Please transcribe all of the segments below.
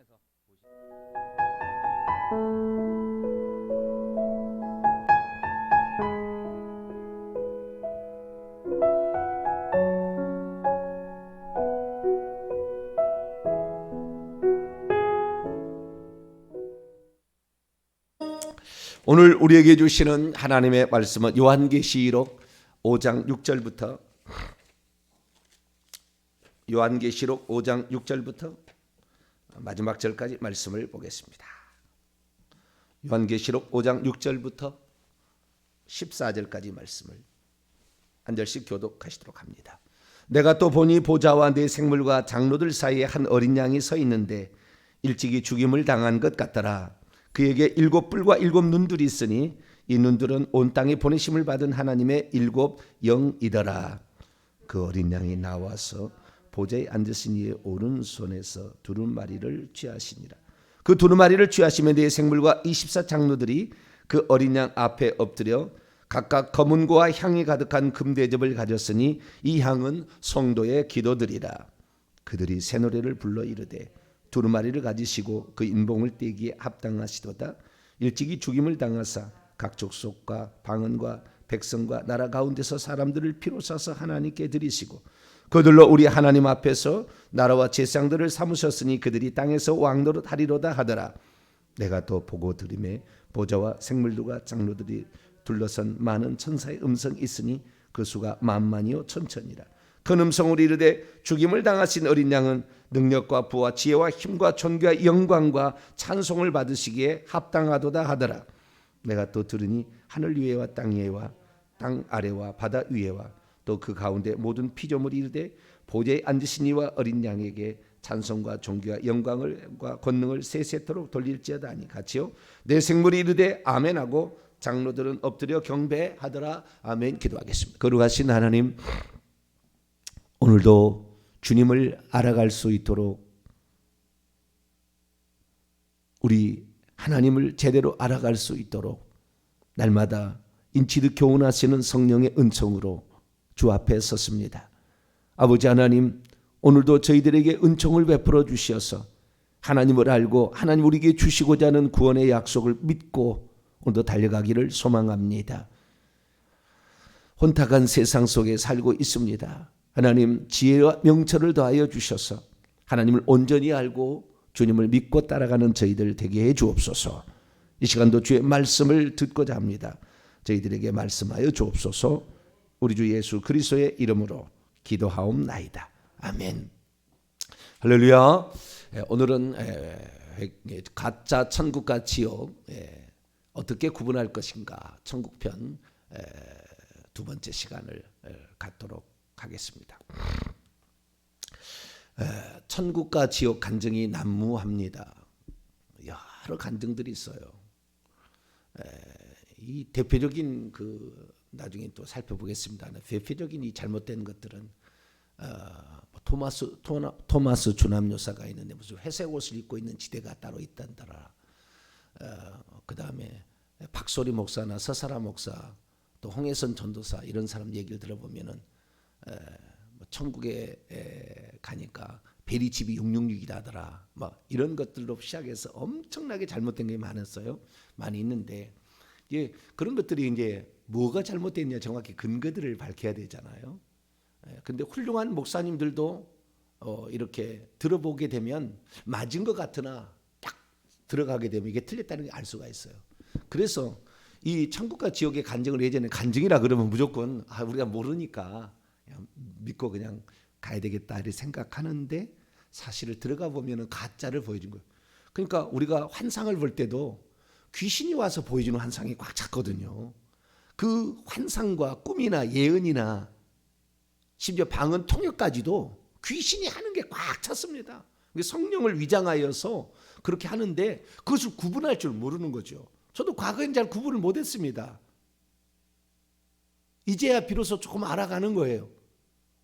통해서 오늘 우리에게 주시는 하나님의 말씀은 요한계시록 5장 6절부터 요한계시록 5장 6절부터 마지막 절까지 말씀을 보겠습니다. 요한계시록 5장 6절부터 14절까지 말씀을 한 절씩 교독하시도록 합니다. 내가 또 보니 보좌와 네 생물과 장로들 사이에 한 어린 양이 서 있는데 일찍이 죽임을 당한 것 같더라. 그에게 7뿔과 7눈들이 있으니 이 눈들은 온 땅에 보내심을 받은 하나님의 7 영이더라. 그 어린 양이 나와서 보좌에 앉으신 이의 오른손에서 두루마리를 취하시니라. 그 두루마리를 취하시면 네 생물과 24 장로들이 그 어린 양 앞에 엎드려 각각 검은고와 향이 가득한 금대접을 가졌으니 이 향은 성도의 기도들이라. 그들이 새 노래를 불러 이르되 두루마리를 가지시고 그 인봉을 떼기에 합당하시도다. 일찍이 죽임을 당하사 각 족속과 방언과 백성과 나라 가운데서 사람들을 피로 사서 하나님께 드리시고 그들로 우리 하나님 앞에서 나라와 제사장들을 삼으셨으니 그들이 땅에서 왕노릇 하리로다 하더라. 내가 또 보고 들음에 보좌와 생물들과 장로들이 둘러선 많은 천사의 음성이 있으니 그 수가 만만이요 천천이라. 큰 음성으로 이르되 죽임을 당하신 어린 양은 능력과 부와 지혜와 힘과 존귀와 영광과 찬송을 받으시기에 합당하도다 하더라. 내가 또 들으니 하늘 위에와 땅 위에와 땅 아래와 바다 위에와 또 그 가운데 모든 피조물이 이르되 보좌에 앉으신 이와 어린 양에게 찬송과 존귀와 영광과 권능을 세세토록 돌릴지어다 하니 같이요. 내 생물이 이르되 아멘하고 장로들은 엎드려 경배하더라. 아멘. 기도하겠습니다. 거룩하신 하나님, 오늘도 주님을 알아갈 수 있도록 우리 하나님을 제대로 알아갈 수 있도록 날마다 인치듯 교훈하시는 성령의 은총으로 주 앞에 섰습니다. 아버지 하나님, 오늘도 저희들에게 은총을 베풀어 주셔서 하나님을 알고 하나님 우리에게 주시고자 하는 구원의 약속을 믿고 오늘도 달려가기를 소망합니다. 혼탁한 세상 속에 살고 있습니다. 하나님 지혜와 명철을 더하여 주셔서 하나님을 온전히 알고 주님을 믿고 따라가는 저희들 되게 해 주옵소서. 이 시간도 주의 말씀을 듣고자 합니다. 저희들에게 말씀하여 주옵소서. 우리 주 예수 그리스도의 이름으로 기도하옵나이다. 아멘. 할렐루야. 오늘은 가짜 천국과 지옥 어떻게 구분할 것인가 천국편 두 번째 시간을 갖도록 하겠습니다. 천국과 지옥 간증이 난무합니다. 여러 간증들이 있어요. 이 대표적인 나중에 또 살펴보겠습니다. 대표적인 이 잘못된 것들은 토마스 주남요사가 있는데 무슨 회색 옷을 입고 있는 지대가 따로 있단다. 그 다음에 박소리 목사나 서사라 목사, 또 홍해선 전도사 이런 사람 얘기를 들어보면은 천국에 가니까 베리집이 666이라더라. 막 이런 것들로 시작해서 엄청나게 잘못된 게 많았어요. 많이 있는데 이제 그런 것들이 이제 뭐가 잘못됐냐 정확히 근거들을 밝혀야 되잖아요. 근데 훌륭한 목사님들도 이렇게 들어보게 되면 맞은 것 같으나 딱 들어가게 되면 이게 틀렸다는 걸 알 수가 있어요. 그래서 이 천국과 지옥의 간증을 예전에 간증이라 그러면 무조건 우리가 모르니까 그냥 믿고 그냥 가야 되겠다 이렇게 생각하는데 사실을 들어가 보면은 가짜를 보여준 거예요. 그러니까 우리가 환상을 볼 때도 귀신이 와서 보여주는 환상이 꽉 찼거든요. 그 환상과 꿈이나 예언이나 심지어 방언 통역까지도 귀신이 하는 게 꽉 찼습니다. 성령을 위장하여서 그렇게 하는데 그것을 구분할 줄 모르는 거죠. 저도 과거엔 잘 구분을 못했습니다. 이제야 비로소 조금 알아가는 거예요.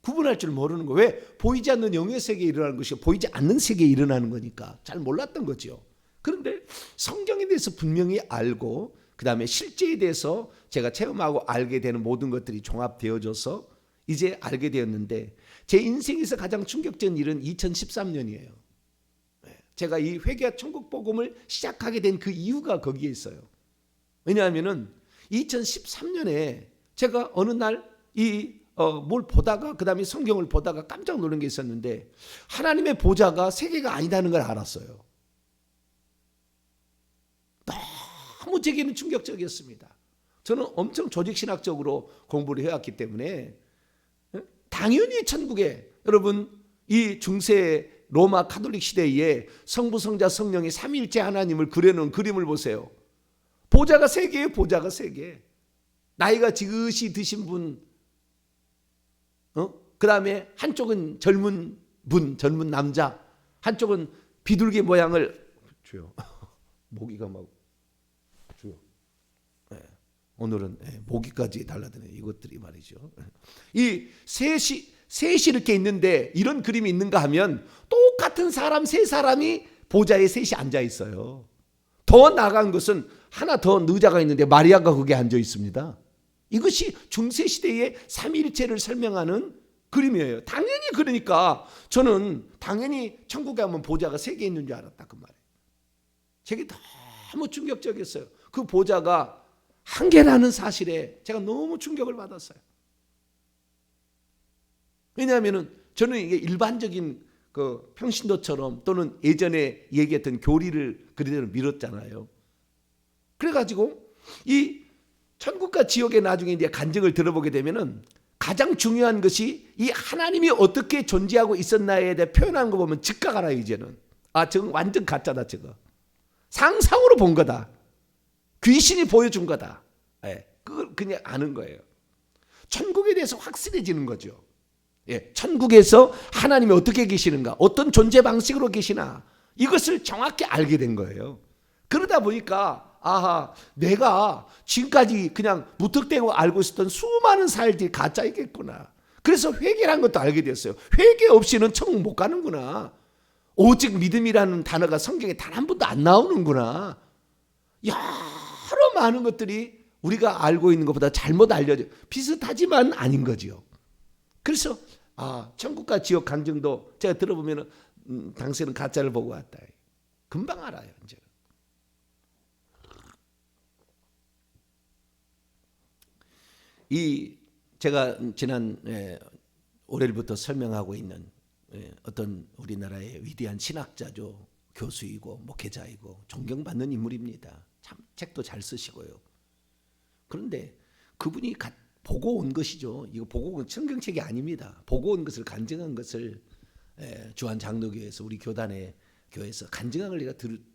구분할 줄 모르는 거. 왜? 보이지 않는 영의 세계에 일어나는 것이 보이지 않는 세계에 일어나는 거니까 잘 몰랐던 거죠. 그런데 성경에 대해서 분명히 알고 그 다음에 실제에 대해서 제가 체험하고 알게 되는 모든 것들이 종합되어져서 이제 알게 되었는데 제 인생에서 가장 충격적인 일은 2013년이에요. 제가 이 회개와 천국 복음을 시작하게 된 그 이유가 거기에 있어요. 왜냐하면은 2013년에 제가 어느 날 뭘 보다가 그다음에 성경을 보다가 깜짝 놀란 게 있었는데 하나님의 보좌가 세계가 아니다는 걸 알았어요. 너무 제게는 충격적이었습니다. 저는 엄청 조직신학적으로 공부를 해왔기 때문에 당연히 천국에 여러분 이 중세 로마 카톨릭 시대에 성부 성자 성령이 삼위일체 하나님을 그려놓은 그림을 보세요. 보좌가 세 개예요. 보좌가 세 개. 나이가 지긋이 드신 분, 그 다음에 한쪽은 젊은 남자, 한쪽은 비둘기 모양을 주요. 모기가 막 주요. 네. 오늘은 모기까지 달라드네. 이것들이 말이죠. 이 셋이 이렇게 있는데 이런 그림이 있는가 하면 똑같은 사람 세 사람이 보좌에 셋이 앉아 있어요. 더 나아간 것은 하나 더 의자가 있는데 마리아가 거기에 앉아 있습니다. 이것이 중세시대의 삼위일체를 설명하는 그림이에요. 당연히 그러니까 저는 당연히 천국에 가면 보좌가 세 개 있는 줄 알았다 그 말이에요. 제게 너무 충격적이었어요. 그 보좌가 한 개라는 사실에 제가 너무 충격을 받았어요. 왜냐하면 저는 이게 일반적인 그 평신도처럼 또는 예전에 얘기했던 교리를 그대로 밀었잖아요. 그래가지고 이 천국과 지옥의 나중에 이제 간증을 들어보게 되면은 가장 중요한 것이 이 하나님이 어떻게 존재하고 있었나에 대해 표현한 거 보면 즉각 알아요. 이제는 저건 완전 가짜다. 저거 상상으로 본 거다. 귀신이 보여준 거다. 그걸 그냥 아는 거예요. 천국에 대해서 확실해지는 거죠. 천국에서 하나님이 어떻게 계시는가, 어떤 존재 방식으로 계시나 이것을 정확히 알게 된 거예요. 그러다 보니까 내가 지금까지 그냥 무턱대고 알고 있었던 수많은 사실들이 가짜이겠구나. 그래서 회개라는 것도 알게 됐어요. 회개 없이는 천국 못 가는구나. 오직 믿음이라는 단어가 성경에 단 한 번도 안 나오는구나. 여러 많은 것들이 우리가 알고 있는 것보다 잘못 알려져 비슷하지만 아닌 거지요. 그래서 천국과 지옥 간증도 제가 들어보면 당신은 가짜를 보고 왔다. 금방 알아요. 이제. 제가 지난 올해부터 설명하고 있는 어떤 우리나라의 위대한 신학자죠. 교수이고 목회자이고 존경받는 인물입니다. 참 책도 잘 쓰시고요. 그런데 그분이 보고 온 것이죠. 이거 보고 온 성경책이 아닙니다. 보고 온 것을 간증한 것을 주한 장로교회에서 우리 교회에서 간증한 걸 내가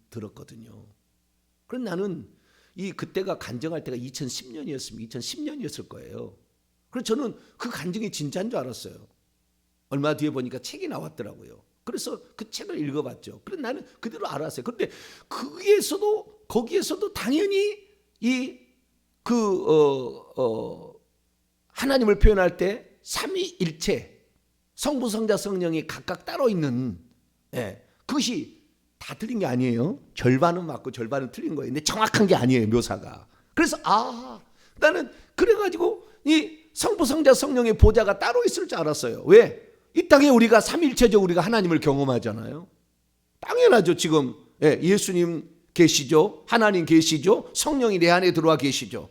들었거든요. 그럼 나는 그때가 간증할 때가 2010년이었을 거예요. 그래서 저는 그 간증이 진짜인 줄 알았어요. 얼마 뒤에 보니까 책이 나왔더라고요. 그래서 그 책을 읽어봤죠. 그래서 나는 그대로 알았어요. 그런데 거기에서도 당연히 하나님을 표현할 때 삼위일체 성부 성자 성령이 각각 따로 있는 그것이 다 틀린 게 아니에요. 절반은 맞고 절반은 틀린 거예요. 근데 정확한 게 아니에요, 묘사가. 그래서 나는 그래가지고 이 성부 성자 성령의 보좌가 따로 있을 줄 알았어요. 왜? 이 땅에 우리가 삼일체적 우리가 하나님을 경험하잖아요. 당연하죠. 지금 예수님 계시죠. 하나님 계시죠. 성령이 내 안에 들어와 계시죠.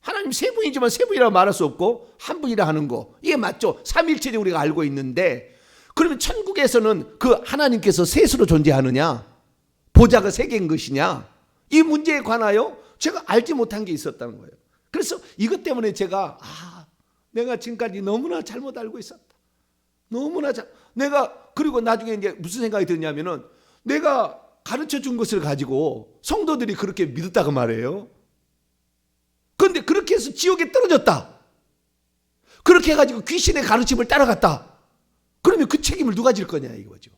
하나님 세 분이지만 세 분이라고 말할 수 없고 한 분이라 하는 거 이게 맞죠. 삼일체적 우리가 알고 있는데 그러면 천국에서는 그 하나님께서 셋으로 존재하느냐, 보좌가 세 개인 것이냐, 이 문제에 관하여 제가 알지 못한 게 있었다는 거예요. 그래서 이것 때문에 제가 내가 지금까지 너무나 잘못 알고 있었다. 그리고 나중에 이제 무슨 생각이 드냐면은 내가 가르쳐 준 것을 가지고 성도들이 그렇게 믿었다고 말해요. 그런데 그렇게 해서 지옥에 떨어졌다. 그렇게 해가지고 귀신의 가르침을 따라갔다. 그러면 그 책임을 누가 질 거냐 이거죠.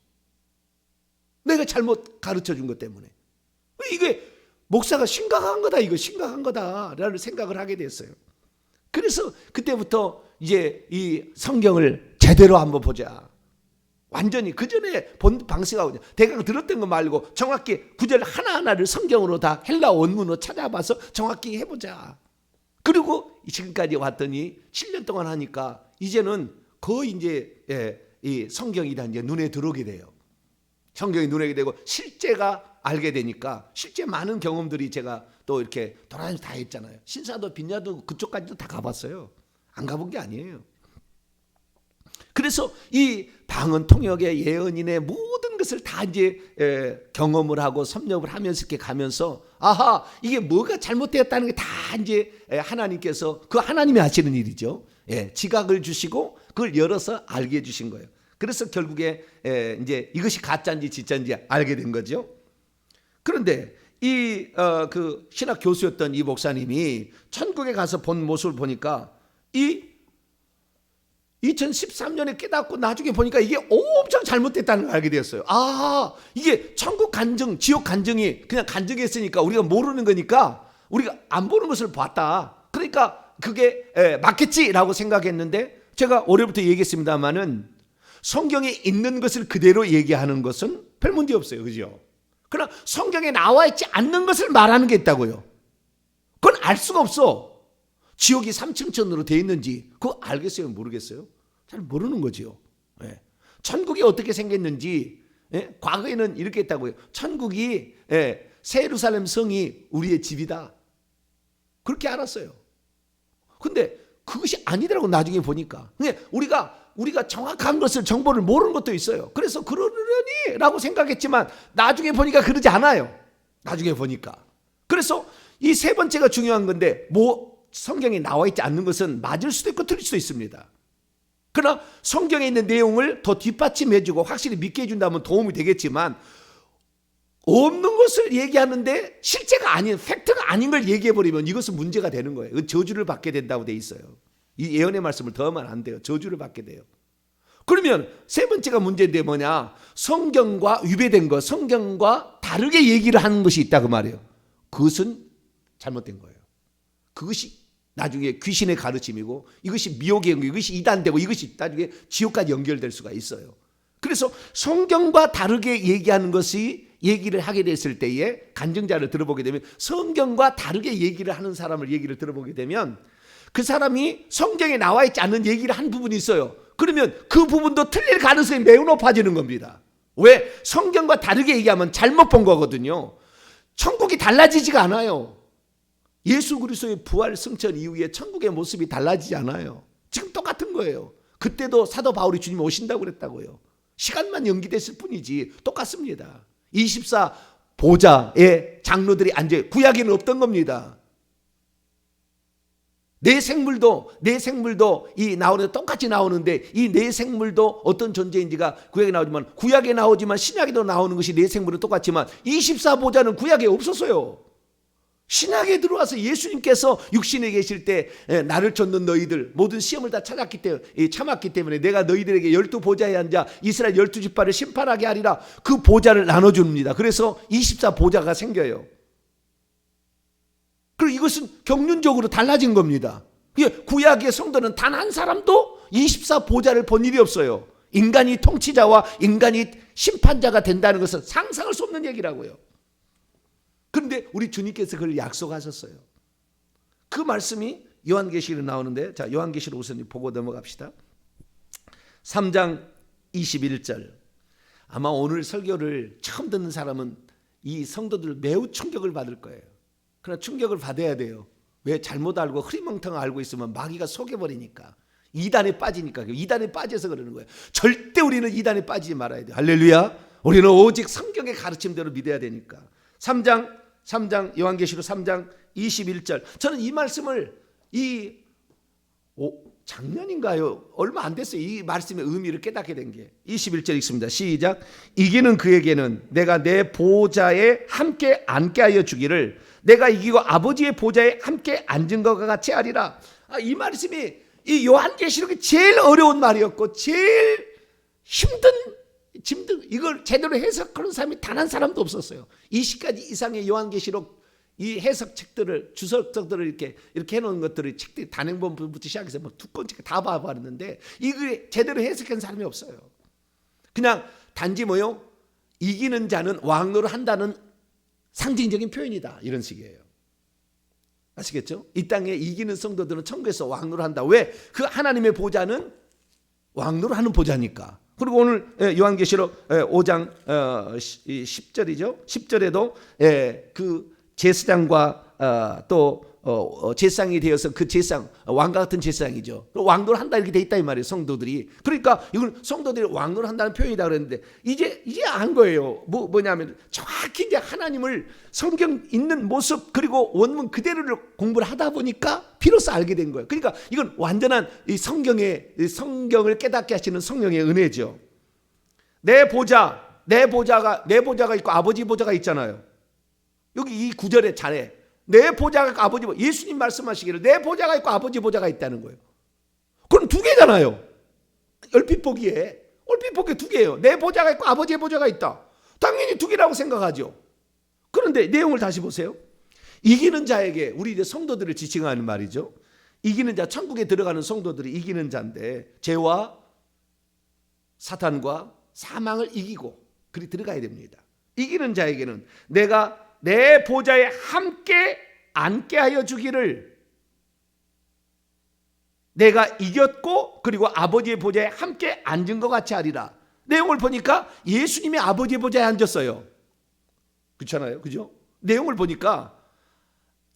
내가 잘못 가르쳐 준 것 때문에. 이게 목사가 심각한 거다라는 생각을 하게 됐어요. 그래서 그때부터 이제 이 성경을 제대로 한번 보자. 완전히 그 전에 본 방식하고 대강 들었던 거 말고 정확히 구절 하나하나를 성경으로 다 헬라 원문으로 찾아봐서 정확히 해보자. 그리고 지금까지 왔더니 7년 동안 하니까 이제는 거의 이제 이 성경이 다 이제 눈에 들어오게 돼요. 성경이 눈에 되고 실제가 알게 되니까 실제 많은 경험들이 제가 또 이렇게 돌아다니면서 다 했잖아요. 신사도 빈야도 그쪽까지도 다 가봤어요. 안 가본 게 아니에요. 그래서 이 방언 통역의 예언인의 모든 것을 다 이제 경험을 하고 섭렵을 하면서 이렇게 가면서 아하, 이게 뭐가 잘못되었다는 게 다 이제 하나님께서, 그 하나님이 하시는 일이죠. 지각을 주시고 그걸 열어서 알게 해주신 거예요. 그래서 결국에 이제 이것이 가짜인지 진짜인지 알게 된 거죠. 그런데 이 그 신학 교수였던 이 목사님이 천국에 가서 본 모습을 보니까 이 2013년에 깨닫고 나중에 보니까 이게 엄청 잘못됐다는 걸 알게 되었어요. 아, 이게 천국 간증, 지옥 간증이 그냥 간증했으니까 우리가 모르는 거니까 우리가 안 보는 것을 봤다. 그러니까 그게 맞겠지라고 생각했는데, 제가 올해부터 얘기했습니다마는 성경에 있는 것을 그대로 얘기하는 것은 별 문제 없어요. 그죠? 그러나 성경에 나와 있지 않는 것을 말하는 게 있다고요. 그건 알 수가 없어. 지옥이 3층천으로 되어 있는지 그거 알겠어요? 모르겠어요? 잘 모르는 거죠. 천국이 어떻게 생겼는지, 과거에는 이렇게 했다고요. 천국이 새 예루살렘 성이 우리의 집이다. 그렇게 알았어요. 근데 그것이 아니더라고 나중에 보니까. 우리가 정확한 것을, 정보를 모르는 것도 있어요. 그래서 그러려니 라고 생각했지만 나중에 보니까 그러지 않아요. 나중에 보니까. 그래서 이 세 번째가 중요한 건데, 성경에 나와 있지 않는 것은 맞을 수도 있고 틀릴 수도 있습니다. 그러나 성경에 있는 내용을 더 뒷받침해주고 확실히 믿게 해준다면 도움이 되겠지만, 없는 것을 얘기하는데 실제가 아닌, 팩트가 아닌 걸 얘기해버리면 이것은 문제가 되는 거예요. 저주를 받게 된다고 돼 있어요. 이 예언의 말씀을 더 하면 안 돼요. 저주를 받게 돼요. 그러면 세 번째가 문제인데 뭐냐? 성경과 위배된 것, 성경과 다르게 얘기를 하는 것이 있다 그 말이에요. 그것은 잘못된 거예요. 그것이 나중에 귀신의 가르침이고, 이것이 미혹의 연결, 이것이 이단되고, 이것이 나중에 지옥까지 연결될 수가 있어요. 그래서 성경과 다르게 얘기하는 것이 얘기를 하게 됐을 때에 간증자를 들어보게 되면, 성경과 다르게 얘기를 하는 사람을 얘기를 들어보게 되면 그 사람이 성경에 나와 있지 않은 얘기를 한 부분이 있어요. 그러면 그 부분도 틀릴 가능성이 매우 높아지는 겁니다. 왜? 성경과 다르게 얘기하면 잘못 본 거거든요. 천국이 달라지지가 않아요. 예수 그리스도의 부활 승천 이후에 천국의 모습이 달라지지 않아요. 지금 똑같은 거예요. 그때도 사도 바울이 주님 오신다고 그랬다고요. 시간만 연기됐을 뿐이지 똑같습니다. 24 보좌에 장로들이 앉아, 구약에는 없던 겁니다. 내 생물도 이 나오는데 똑같이 나오는데, 이 내 생물도 어떤 존재인지가 구약에 나오지만 신약에도 나오는 것이 내 생물은 똑같지만 24 보좌는 구약에 없었어요. 신약에 들어와서 예수님께서 육신에 계실 때 나를 쫓는 너희들 모든 시험을 다 참았기 때문에 내가 너희들에게 12 보좌에 앉아 이스라엘 12지파를 심판하게 하리라, 그 보좌를 나눠줍니다. 그래서 24 보좌가 생겨요. 그리고 이것은 경륜적으로 달라진 겁니다. 구약의 성도는 단 한 사람도 24 보좌를 본 일이 없어요. 인간이 통치자와 인간이 심판자가 된다는 것은 상상할 수 없는 얘기라고요. 그런데 우리 주님께서 그걸 약속하셨어요. 그 말씀이 요한계시록에 나오는데, 자, 요한계시록 우선 보고 넘어갑시다. 3장 21절. 아마 오늘 설교를 처음 듣는 사람은 이 성도들 매우 충격을 받을 거예요. 그러나 충격을 받아야 돼요. 왜? 잘못 알고 흐리멍텅 알고 있으면 마귀가 속여버리니까, 이단에 빠지니까. 이단에 빠져서 그러는 거예요. 절대 우리는 이단에 빠지지 말아야 돼요. 할렐루야. 우리는 오직 성경의 가르침대로 믿어야 되니까. 3장 요한계시록 3장 21절. 저는 이 말씀을 작년인가요? 얼마 안 됐어요. 이 말씀의 의미를 깨닫게 된 게. 21절 읽습니다. 시작. 이기는 그에게는 내가 내 보좌에 함께 앉게 하여 주기를, 내가 이기고 아버지의 보좌에 함께 앉은 것과 같이 하리라. 이 말씀이 이 요한계시록이 제일 어려운 말이었고 제일 힘든 이걸 제대로 해석하는 사람이 단 한 사람도 없었어요. 20가지 이상의 요한계시록 이 해석책들을, 주석들을 이렇게 해놓은 것들을, 책들이 단행본부터 시작해서 뭐 두꺼운 책 다 봐봤는데 이걸 제대로 해석한 사람이 없어요. 그냥 단지 뭐요? 이기는 자는 왕노를 한다는 상징적인 표현이다, 이런 식이에요. 아시겠죠? 이 땅에 이기는 성도들은 천국에서 왕노를 한다. 왜? 그 하나님의 보좌는 왕노를 하는 보좌니까. 그리고 오늘 요한계시록 5장 10절이죠. 10절에도 그 제사장과 또 제사장이 되어서 그 제사장 왕과 같은 제사장이죠. 왕노를 한다 이렇게 돼 있다 이 말이에요. 성도들이. 그러니까 이건 성도들이 왕노를 한다는 표현이다 그랬는데 이제 안 거예요. 뭐냐면 정확히 이제 하나님을 성경 있는 모습 그리고 원문 그대로를 공부를 하다 보니까 비로소 알게 된 거예요. 그러니까 이건 완전한 이 성경을 깨닫게 하시는 성령의 은혜죠. 내 보좌가 있고 아버지 보좌가 있잖아요. 여기 이 구절에 잘해. 내 보좌가 있고 아버지 보좌. 예수님 말씀하시기를 내 보좌가 있고 아버지 보좌가 있다는 거예요. 그럼 두 개잖아요. 얼핏 보기에 두 개예요. 내 보좌가 있고 아버지의 보좌가 있다. 당연히 두 개라고 생각하죠. 그런데 내용을 다시 보세요. 이기는 자에게 우리 이제 성도들을 지칭하는 말이죠. 이기는 자, 천국에 들어가는 성도들이 이기는 자인데 죄와 사탄과 사망을 이기고 그리 들어가야 됩니다. 이기는 자에게는 내가 내 보좌에 함께 앉게 하여 주기를 내가 이겼고 그리고 아버지의 보좌에 함께 앉은 것 같이 하리라. 내용을 보니까 예수님이 아버지의 보좌에 앉았어요. 그렇잖아요. 그죠? 내용을 보니까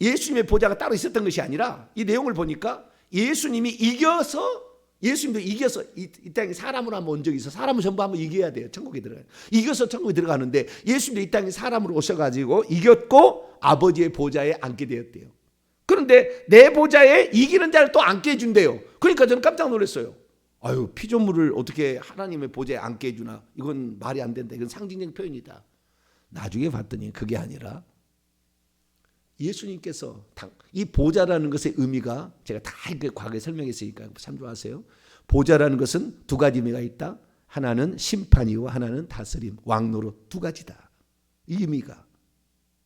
예수님의 보좌가 따로 있었던 것이 아니라 이 내용을 보니까 예수님도 이겨서 이 땅에 사람으로 한번 온 적이 있어. 사람은 전부 한번 이겨야 돼요. 천국에 들어가요. 이겨서 천국에 들어가는데 예수님도 이 땅에 사람으로 오셔가지고 이겼고 아버지의 보좌에 앉게 되었대요. 그런데 내 보좌에 이기는 자를 또 앉게 해준대요. 그러니까 저는 깜짝 놀랐어요. 아유, 피조물을 어떻게 하나님의 보좌에 앉게 해주나. 이건 말이 안 된다. 이건 상징적인 표현이다. 나중에 봤더니 그게 아니라 예수님께서 이 보좌라는 것의 의미가 제가 다 과거에 설명했으니까 참조하세요. 보좌라는 것은 두 가지 의미가 있다. 하나는 심판이고 하나는 다스림, 왕노로 두 가지다. 이 의미가.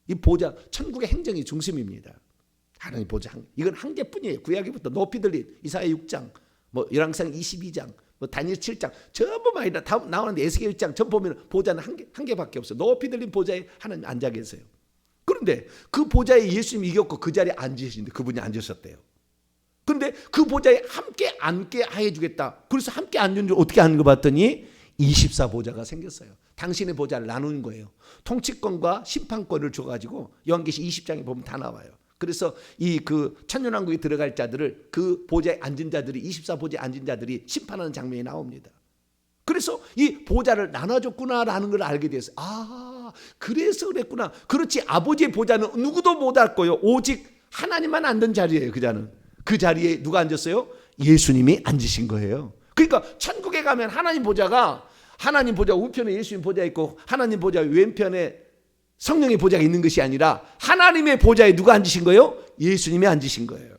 이 보좌, 천국의 행정의 중심입니다. 하나님 보좌, 이건 한 개뿐이에요. 구약에부터 높이 들린 이사야 6장, 열왕기상 22장, 다니엘 7장 전부 많이 나오는데 에스겔 1장 전부 보면 보좌는 한 개밖에 없어요. 높이 들린 보좌에 하나님 앉아 계세요. 그런데 그 보좌에 예수님이 이겼고 그 자리에 앉으시는데 그분이 앉으셨대요. 그런데 그 보좌에 함께 앉게 해 주겠다. 그래서 함께 앉은 줄 어떻게 하는 거 봤더니 24보좌가 생겼어요. 당신의 보좌를 나누는 거예요. 통치권과 심판권을 줘가지고 요한계시 20장에 보면 다 나와요. 그래서 이 그 천년왕국에 들어갈 자들을 그 보좌에 앉은 자들이 24보좌에 앉은 자들이 심판하는 장면이 나옵니다. 그래서 이 보좌를 나눠줬구나라는 걸 알게 됐어요. 아, 그래서 그랬구나. 그렇지, 아버지의 보좌는 누구도 못 할 거예요. 오직 하나님만 앉은 자리예요. 그 자리에 누가 앉았어요? 예수님이 앉으신 거예요. 그러니까 천국에 가면 하나님 보좌 우편에 예수님 보좌 있고 하나님 보좌 왼편에 성령의 보좌가 있는 것이 아니라 하나님의 보좌에 누가 앉으신 거예요? 예수님이 앉으신 거예요.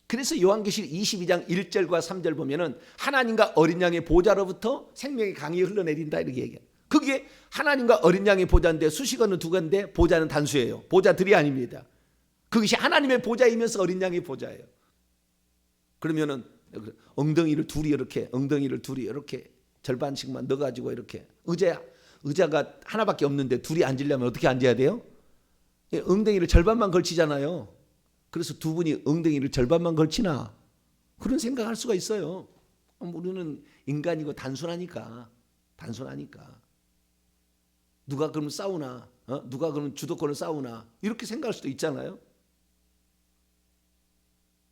그래서 요한계시록 22장 1절과 3절 보면은 하나님과 어린 양의 보좌로부터 생명의 강이 흘러내린다 이렇게 얘기해요. 그게 하나님과 어린 양의 보좌인데 수식어는 두 건데 보좌는 단수예요. 보좌들이 아닙니다. 그것이 하나님의 보좌이면서 어린 양의 보좌예요. 그러면은 엉덩이를 둘이 이렇게 절반씩만 넣어가지고 이렇게 의자가 하나밖에 없는데 둘이 앉으려면 어떻게 앉아야 돼요? 엉덩이를 절반만 걸치잖아요. 그래서 두 분이 엉덩이를 절반만 걸치나 그런 생각할 수가 있어요. 우리는 인간이고 단순하니까 누가 그러면 싸우나 누가 그러면 주도권을 싸우나 이렇게 생각할 수도 있잖아요.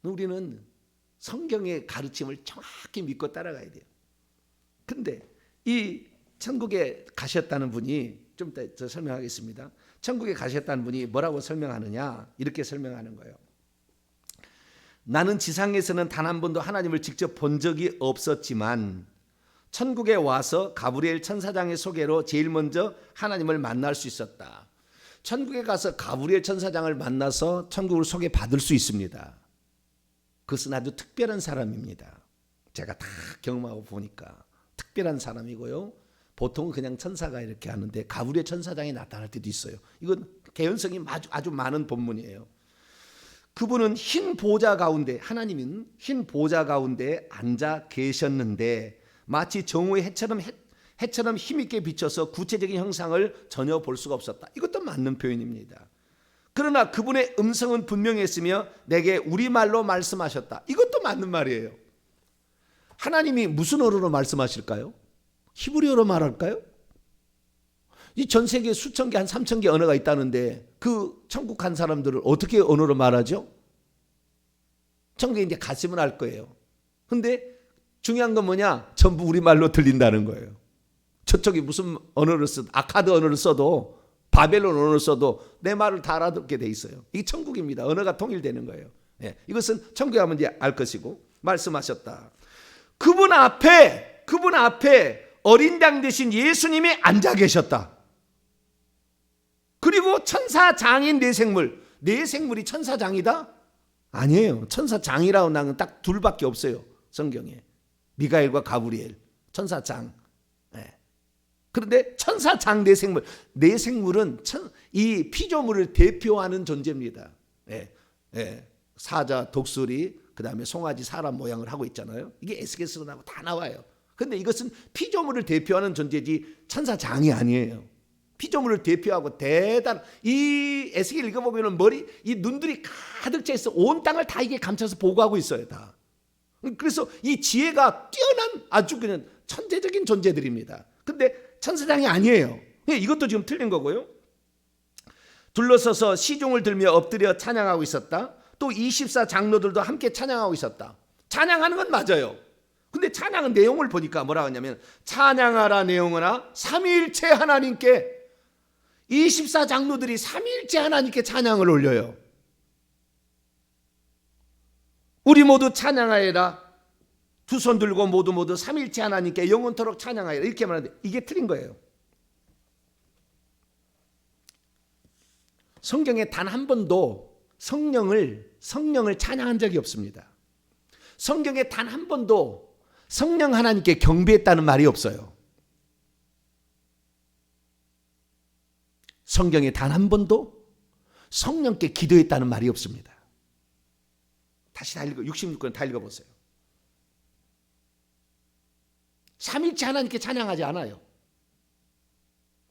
우리는 성경의 가르침을 정확히 믿고 따라가야 돼요. 근데 이 천국에 가셨다는 분이 좀 이따 설명하겠습니다. 천국에 가셨다는 분이 뭐라고 설명하느냐 이렇게 설명하는 거예요. 나는 지상에서는 단 한 번도 하나님을 직접 본 적이 없었지만 천국에 와서 가브리엘 천사장의 소개로 제일 먼저 하나님을 만날 수 있었다. 천국에 가서 가브리엘 천사장을 만나서 천국을 소개받을 수 있습니다. 그것은 아주 특별한 사람입니다. 제가 다 경험하고 보니까 특별한 사람이고요. 보통은 그냥 천사가 이렇게 하는데 가브리엘 천사장이 나타날 때도 있어요. 이건 개연성이 아주 많은 본문이에요. 그분은 흰 보좌 가운데, 하나님은 흰 보좌 가운데 앉아 계셨는데 마치 정오의 해처럼 힘있게 비춰서 구체적인 형상을 전혀 볼 수가 없었다. 이것도 맞는 표현입니다. 그러나 그분의 음성은 분명했으며 내게 우리말로 말씀하셨다. 이것도 맞는 말이에요. 하나님이 무슨 언어로 말씀하실까요? 히브리어로 말할까요? 이 전 세계에 수천 개, 한 3천 개 언어가 있다는데 그 천국 간 사람들을 어떻게 언어로 말하죠? 천국에 이제 갔으면 알 거예요. 근데 중요한 건 뭐냐? 전부 우리말로 들린다는 거예요. 저쪽이 무슨 언어를 써도, 아카드 언어를 써도, 바벨론 언어를 써도 내 말을 다 알아듣게 돼 있어요. 이게 천국입니다. 언어가 통일되는 거예요. 예, 이것은 천국에 가면 이제 알 것이고, 말씀하셨다. 그분 앞에 어린 양 대신 예수님이 앉아 계셨다. 그리고 천사장인 네 생물이 천사장이다? 아니에요. 천사장이라고 나는 딱 둘밖에 없어요. 성경에. 미가엘과 가브리엘, 천사장. 네. 그런데 천사장 네 생물은 이 피조물을 대표하는 존재입니다. 네. 네. 사자, 독수리, 그 다음에 송아지, 사람 모양을 하고 있잖아요. 이게 에스겔서도 나오고 다 나와요. 그런데 이것은 피조물을 대표하는 존재지 천사장이 아니에요. 피조물을 대표하고 이 에스겔 읽어보면 이 눈들이 가득 차 있어. 온 땅을 다 이게 감춰서 보고하고 있어요, 다. 그래서 이 지혜가 뛰어난 아주 그냥 천재적인 존재들입니다. 근데 천사장이 아니에요. 이것도 지금 틀린 거고요. 둘러서서 시종을 들며 엎드려 찬양하고 있었다. 또 24 장로들도 함께 찬양하고 있었다. 찬양하는 건 맞아요. 근데 찬양은 내용을 보니까 뭐라고 하냐면 찬양하라 내용하나 삼위일체 하나님께 24 장로들이 삼위일체 하나님께 찬양을 올려요. 우리 모두 찬양하여라. 두 손 들고 모두 삼위일체 하나님께 영원토록 찬양하여라. 이렇게 말하는데 이게 틀린 거예요. 성경에 단 한 번도 성령을 찬양한 적이 없습니다. 성경에 단 한 번도 성령 하나님께 경배했다는 말이 없어요. 성경에 단 한 번도 성령께 기도했다는 말이 없습니다. 다시 다 66권 다 읽어보세요. 삼위일체 하나님께 찬양하지 않아요.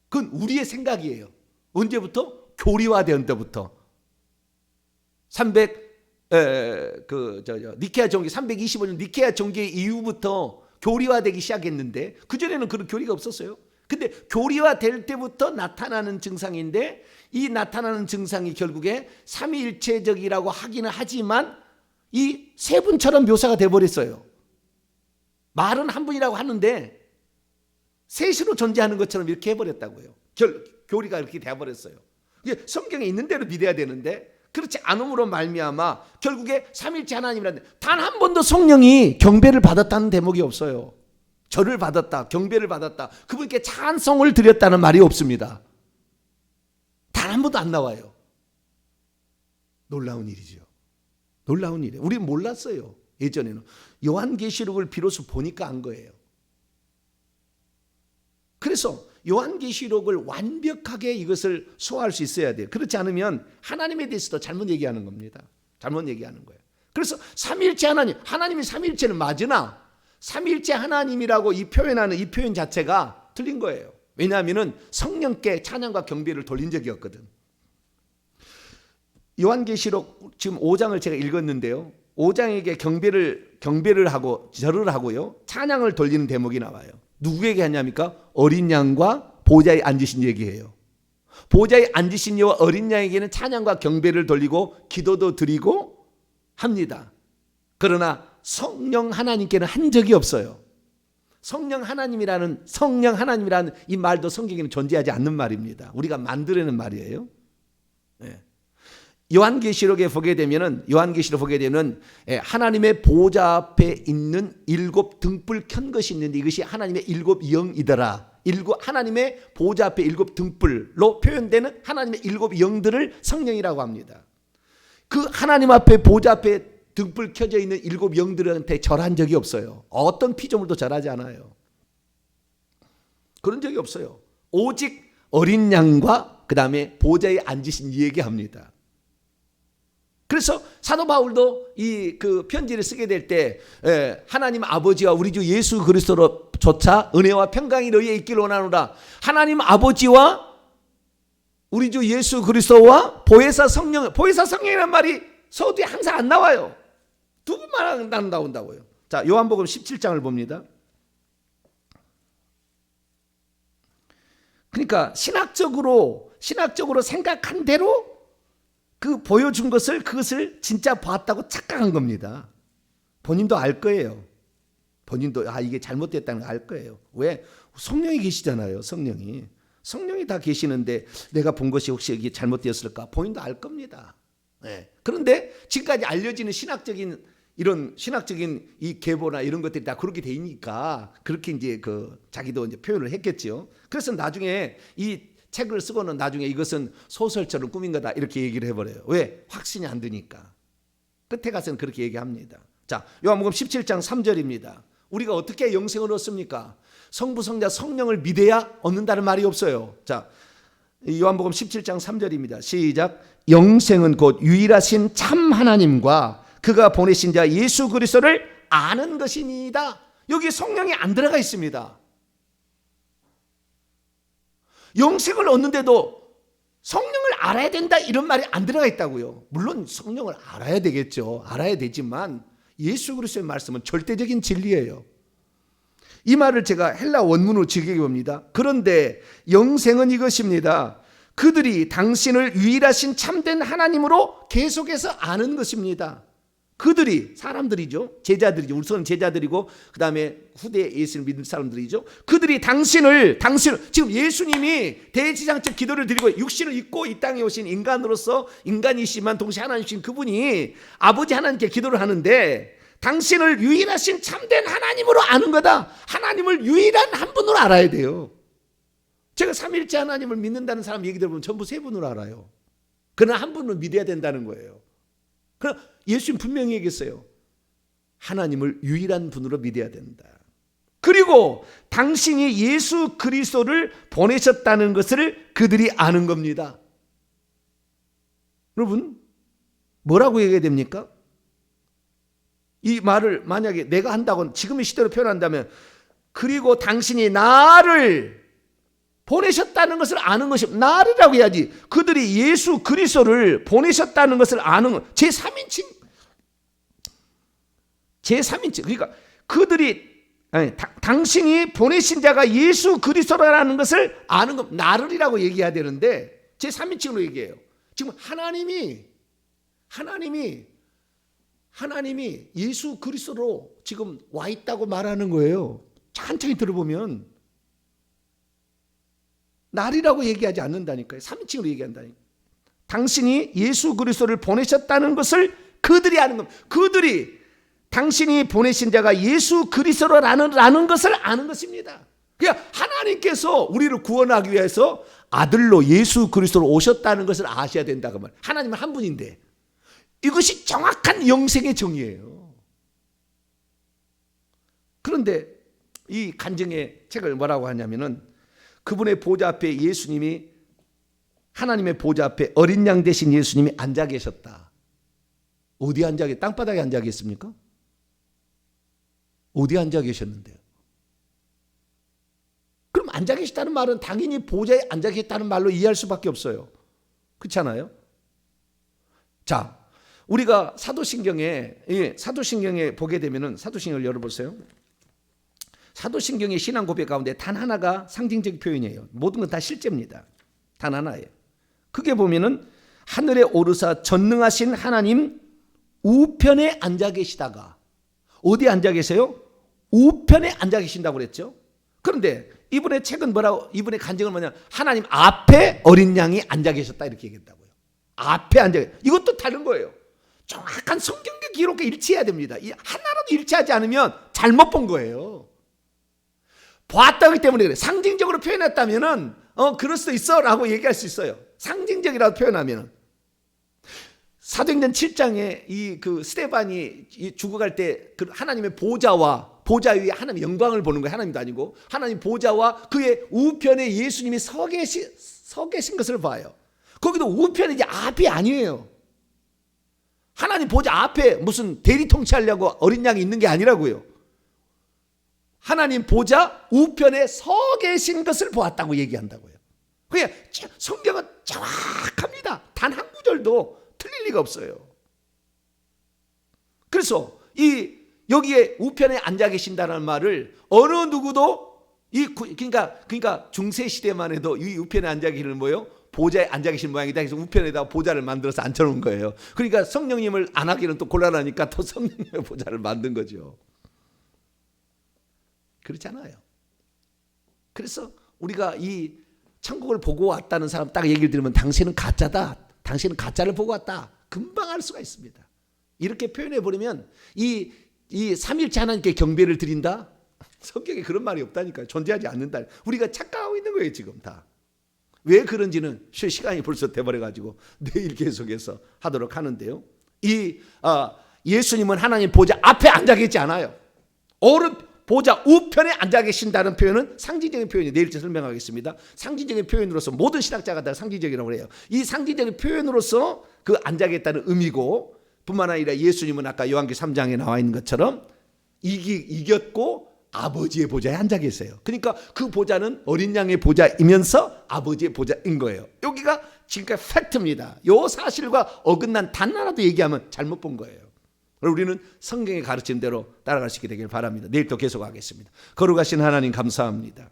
그건 우리의 생각이에요. 언제부터? 교리화된 때부터. 니케아 종교 325년 니케아 종교 이후부터 교리화되기 시작했는데 그전에는 그런 교리가 없었어요. 근데 교리화될 때부터 나타나는 증상인데 이 나타나는 증상이 결국에 삼위일체적이라고 하기는 하지만 이 세 분처럼 묘사가 돼버렸어요. 말은 한 분이라고 하는데 셋으로 존재하는 것처럼 이렇게 해버렸다고요. 교리가 이렇게 돼버렸어요. 이게 성경에 있는 대로 믿어야 되는데 그렇지 않음으로 말미암아 결국에 삼위일체 하나님이라는데 단 한 번도 성령이 경배를 받았다는 대목이 없어요. 절을 받았다, 경배를 받았다, 그분께 찬송을 드렸다는 말이 없습니다. 단 한 번도 안 나와요. 놀라운 일이죠. 놀라운 일이에요. 우리 몰랐어요. 예전에는 요한계시록을 비로소 보니까 안 거예요. 그래서 요한계시록을 완벽하게 이것을 소화할 수 있어야 돼요. 그렇지 않으면 하나님에 대해서도 잘못 얘기하는 겁니다. 잘못 얘기하는 거예요. 그래서 삼위일체 하나님이 삼위일체는 맞으나 삼위일체 하나님이라고 이 표현하는 이 표현 자체가 틀린 거예요. 왜냐하면 성령께 찬양과 경배를 돌린 적이 없거든. 요한계시록 지금 5장을 제가 읽었는데요. 5장에게 경배를 하고 절을 하고요. 찬양을 돌리는 대목이 나와요. 누구에게 하냐니까? 어린 양과 보좌에 앉으신 얘기예요. 보좌에 앉으신 이와 어린 양에게는 찬양과 경배를 돌리고 기도도 드리고 합니다. 그러나 성령 하나님께는 한 적이 없어요. 성령 하나님이라는 이 말도 성경에는 존재하지 않는 말입니다. 우리가 만들어낸 말이에요. 네. 요한계시록에 보게 되면 하나님의 보좌 앞에 있는 7 등불 켠 것이 있는데 이것이 하나님의 7 영이더라. 하나님의 보좌 앞에 7 등불로 표현되는 하나님의 7 영들을 성령이라고 합니다. 그 하나님 앞에 보좌 앞에 등불 켜져 있는 7 영들한테 절한 적이 없어요. 어떤 피조물도 절하지 않아요. 그런 적이 없어요. 오직 어린 양과 그 다음에 보좌에 앉으신 이에게 합니다. 그래서 사도 바울도 그 편지를 쓰게 될 때 하나님 아버지와 우리 주 예수 그리스도로조차 은혜와 평강이 너희에 있기를 원하노라. 하나님 아버지와 우리 주 예수 그리스도와 보혜사 성령이라는 말이 서두에 항상 안 나와요. 두 번만 나온다고요. 자, 요한복음 17장을 봅니다. 그러니까 신학적으로 생각한 대로 그 보여준 그것을 진짜 봤다고 착각한 겁니다. 본인도 알 거예요. 본인도 이게 잘못됐다는 걸 알 거예요. 왜? 성령이 계시잖아요. 성령이 다 계시는데 내가 본 것이 혹시 이게 잘못되었을까? 본인도 알 겁니다. 네. 그런데 지금까지 알려지는 신학적인 이 계보나 이런 것들이 다 그렇게 되니까 그렇게 이제 자기도 이제 표현을 했겠죠. 그래서 나중에 이 책을 쓰고는 나중에 이것은 소설처럼 꾸민 거다 이렇게 얘기를 해버려요. 왜? 확신이 안 드니까. 끝에 가서는 그렇게 얘기합니다. 자, 요한복음 17장 3절입니다. 우리가 어떻게 영생을 얻습니까? 성부, 성자, 성령을 믿어야 얻는다는 말이 없어요. 자, 요한복음 17장 3절입니다. 시작. 영생은 곧 유일하신 참 하나님과 그가 보내신 자 예수 그리스도를 아는 것이니이다. 여기 성령이 안 들어가 있습니다. 영생을 얻는데도 성령을 알아야 된다 이런 말이 안 들어가 있다고요. 물론 성령을 알아야 되겠죠. 알아야 되지만 예수 그리스도의 말씀은 절대적인 진리예요. 이 말을 제가 헬라 원문으로 즐기게 봅니다. 그런데 영생은 이것입니다. 그들이 당신을 유일하신 참된 하나님으로 계속해서 아는 것입니다. 그들이 사람들이죠. 제자들이죠. 우선은 제자들이고 그 다음에 후대 예수를 믿는 사람들이죠. 그들이 당신을 지금 예수님이 대지장적 기도를 드리고 육신을 입고 이 땅에 오신 인간으로서 인간이시지만 동시에 하나님이신 그분이 아버지 하나님께 기도를 하는데 당신을 유일하신 참된 하나님으로 아는 거다. 하나님을 유일한 한 분으로 알아야 돼요. 제가 삼일째 하나님을 믿는다는 사람 얘기 들어보면 전부 세 분으로 알아요. 그러나 한 분을 믿어야 된다는 거예요. 그럼 예수님 분명히 얘기했어요. 하나님을 유일한 분으로 믿어야 된다. 그리고 당신이 예수 그리스도를 보내셨다는 것을 그들이 아는 겁니다. 여러분, 뭐라고 얘기해야 됩니까? 이 말을 만약에 내가 한다고 지금의 시대로 표현한다면 그리고 당신이 나를 보내셨다는 것을 아는 것이 나르라고 해야지. 그들이 예수 그리스도를 보내셨다는 것을 아는 것. 제3인칭 그러니까 그들이 당신이 보내신 자가 예수 그리스도라는 것을 아는 것. 나르리라고 얘기해야 되는데 제3인칭으로 얘기해요. 지금 하나님이 예수 그리스도로 지금 와 있다고 말하는 거예요. 천천히 들어보면 날이라고 얘기하지 않는다니까요. 3인칭으로 얘기한다니까요. 당신이 예수 그리스도를 보내셨다는 것을 그들이 아는 겁니다. 그들이 당신이 보내신 자가 예수 그리스도라는 것을 아는 것입니다. 그러니까 하나님께서 우리를 구원하기 위해서 아들로 예수 그리스도로 오셨다는 것을 아셔야 된다고 말. 하나님은 한 분인데 이것이 정확한 영생의 정의예요. 그런데 이 간증의 책을 뭐라고 하냐면은 그분의 보좌 앞에 예수님이 하나님의 보좌 앞에 어린 양 대신 예수님이 앉아 계셨다. 어디 앉아 계셨? 땅바닥에 앉아 계셨습니까? 어디 앉아 계셨는데요? 그럼 앉아 계셨다는 말은 당연히 보좌에 앉아 계셨다는 말로 이해할 수밖에 없어요. 그렇잖아요? 자, 우리가 사도신경에 보게 되면은 사도신경을 열어보세요. 사도신경의 신앙 고백 가운데 단 하나가 상징적 표현이에요. 모든 건 다 실제입니다. 단 하나예요. 그게 보면은 하늘에 오르사 전능하신 하나님 우편에 앉아 계시다가 어디에 앉아 계세요? 우편에 앉아 계신다고 그랬죠. 그런데 이분의 책은 뭐라고, 이분의 간증은 뭐냐? 하나님 앞에 어린 양이 앉아 계셨다 이렇게 얘기했다고요. 앞에 앉아 계셨다. 이것도 다른 거예요. 정확한 성경적 기록과 일치해야 됩니다. 하나라도 일치하지 않으면 잘못 본 거예요. 봤다기 때문에 그래. 상징적으로 표현했다면은 그럴 수도 있어 라고 얘기할 수 있어요. 상징적이라고 표현하면은. 사도행전 7장에 그 스데반이 죽어갈 때 그 하나님의 보좌 위에 하나님의 영광을 보는 거예요. 하나님도 아니고 하나님 보좌와 그의 우편에 예수님이 서 계신 것을 봐요. 거기도 우편이지 앞이 아니에요. 하나님 보좌 앞에 무슨 대리 통치하려고 어린 양이 있는 게 아니라고요. 하나님 보좌 우편에 서 계신 것을 보았다고 얘기한다고요. 그냥 성경은 정확합니다. 단 한 구절도 틀릴 리가 없어요. 그래서 이 여기에 우편에 앉아 계신다는 말을 어느 누구도 그러니까 중세 시대만 해도 이 우편에 앉아 계시는 뭐예요? 보좌에 앉아 계신 모양이다. 그래서 우편에다가 보좌를 만들어서 앉혀놓은 거예요. 그러니까 성령님을 안 하기는 또 곤란하니까 또 성령님의 보좌를 만든 거죠. 그렇잖아요. 그래서 우리가 이 천국을 보고 왔다는 사람 딱 얘기를 들으면 당신은 가짜다. 당신은 가짜를 보고 왔다. 금방 알 수가 있습니다. 이렇게 표현해 버리면 이 삼일째 하나님께 경배를 드린다. 성경에 그런 말이 없다니까요. 존재하지 않는다. 우리가 착각하고 있는 거예요 지금 다. 왜 그런지는 시간이 벌써 돼버려가지고 내일 계속해서 하도록 하는데요. 예수님은 하나님 보좌 앞에 앉아 계시지 않아요. 오른 보좌 우편에 앉아 계신다는 표현은 상징적인 표현이 내일째 설명하겠습니다. 상징적인 표현으로서 모든 신학자가 다 상징적이라고 해요. 이 상징적인 표현으로서 그 앉아 계셨다는 의미고, 뿐만 아니라 예수님은 아까 요한계시록 3장에 나와 있는 것처럼 이겼고 아버지의 보좌에 앉아 계세요. 그러니까 그 보좌는 어린 양의 보좌이면서 아버지의 보좌인 거예요. 여기가 지금까지 팩트입니다. 이 사실과 어긋난 단 하나도 얘기하면 잘못 본 거예요. 우리는 성경의 가르친 대로 따라갈 수 있게 되길 바랍니다. 내일 또 계속하겠습니다. 거룩하신 하나님 감사합니다.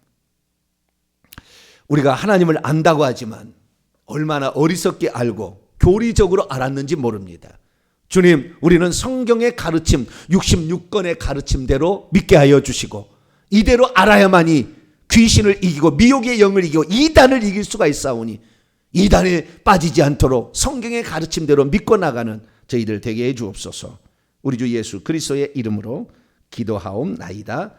우리가 하나님을 안다고 하지만 얼마나 어리석게 알고 교리적으로 알았는지 모릅니다. 주님, 우리는 성경의 가르침 66권의 가르침대로 믿게 하여 주시고 이대로 알아야만이 귀신을 이기고 미혹의 영을 이기고 이단을 이길 수가 있사오니 이단에 빠지지 않도록 성경의 가르침대로 믿고 나가는 저희들 되게 해 주옵소서. 우리 주 예수 그리스도의 이름으로 기도하옵나이다.